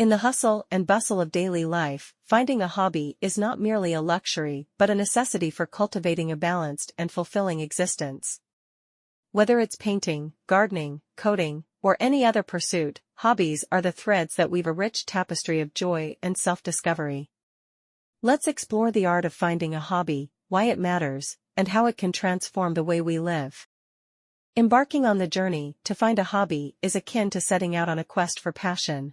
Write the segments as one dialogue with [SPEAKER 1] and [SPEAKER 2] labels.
[SPEAKER 1] In the hustle and bustle of daily life, finding a hobby is not merely a luxury but a necessity for cultivating a balanced and fulfilling existence. Whether it's painting, gardening, coding, or any other pursuit, hobbies are the threads that weave a rich tapestry of joy and self-discovery. Let's explore the art of finding a hobby, why it matters, and how it can transform the way we live. Embarking on the journey to find a hobby is akin to setting out on a quest for passion.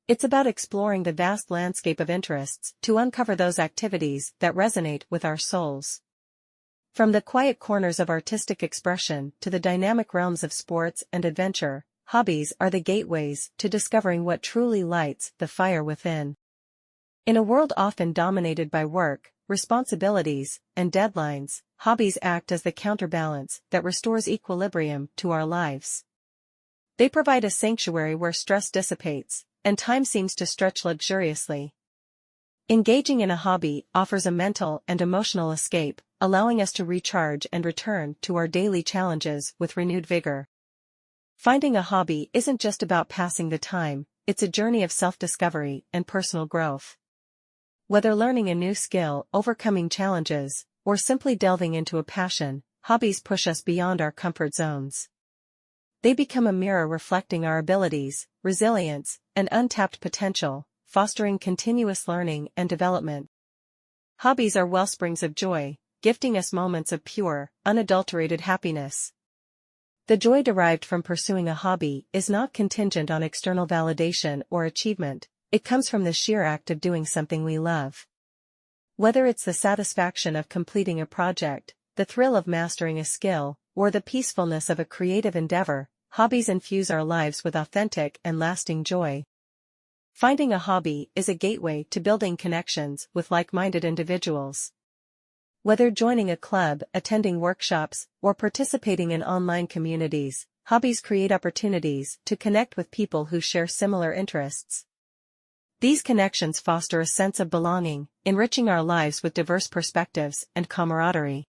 [SPEAKER 1] It's about exploring the vast landscape of interests to uncover those activities that resonate with our souls. From the quiet corners of artistic expression to the dynamic realms of sports and adventure, hobbies are the gateways to discovering what truly lights the fire within. In a world often dominated by work, responsibilities, and deadlines, hobbies act as the counterbalance that restores equilibrium to our lives. They provide a sanctuary where stress dissipates, and time seems to stretch luxuriously. Engaging in a hobby offers a mental and emotional escape, allowing us to recharge and return to our daily challenges with renewed vigor. Finding a hobby isn't just about passing the time, it's a journey of self-discovery and personal growth. Whether learning a new skill, overcoming challenges, or simply delving into a passion, hobbies push us beyond our comfort zones. They become a mirror reflecting our abilities, resilience, and untapped potential, fostering continuous learning and development. Hobbies are wellsprings of joy, gifting us moments of pure, unadulterated happiness. The joy derived from pursuing a hobby is not contingent on external validation or achievement, it comes from the sheer act of doing something we love. Whether it's the satisfaction of completing a project, the thrill of mastering a skill, or the peacefulness of a creative endeavor, hobbies infuse our lives with authentic and lasting joy. Finding a hobby is a gateway to building connections with like-minded individuals. Whether joining a club, attending workshops, or participating in online communities, hobbies create opportunities to connect with people who share similar interests. These connections foster a sense of belonging, enriching our lives with diverse perspectives and camaraderie.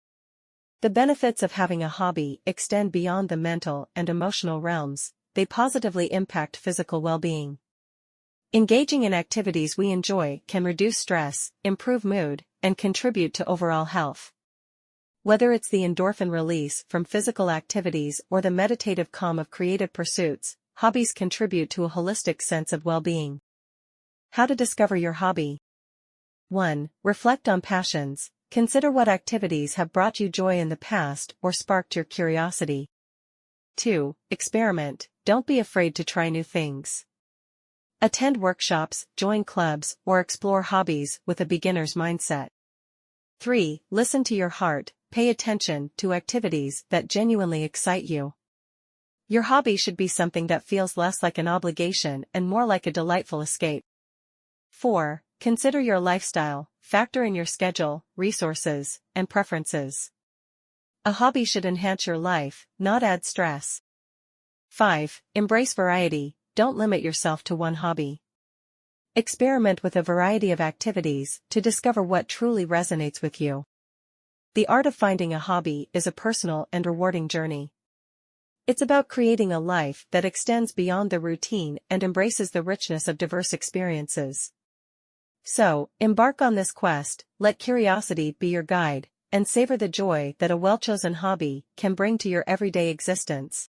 [SPEAKER 1] The benefits of having a hobby extend beyond the mental and emotional realms, they positively impact physical well-being. Engaging in activities we enjoy can reduce stress, improve mood, and contribute to overall health. Whether it's the endorphin release from physical activities or the meditative calm of creative pursuits, hobbies contribute to a holistic sense of well-being. How to discover your hobby. 1. Reflect on passions. Consider what activities have brought you joy in the past or sparked your curiosity. 2. Experiment. Don't be afraid to try new things. Attend workshops, join clubs, or explore hobbies with a beginner's mindset. 3. Listen to your heart. Pay attention to activities that genuinely excite you. Your hobby should be something that feels less like an obligation and more like a delightful escape. 4. Consider your lifestyle. Factor in your schedule, resources, and preferences. A hobby should enhance your life, not add stress. 5. Embrace variety. Don't limit yourself to one hobby. Experiment with a variety of activities to discover what truly resonates with you. The art of finding a hobby is a personal and rewarding journey. It's about creating a life that extends beyond the routine and embraces the richness of diverse experiences. So, embark on this quest, let curiosity be your guide, and savor the joy that a well-chosen hobby can bring to your everyday existence.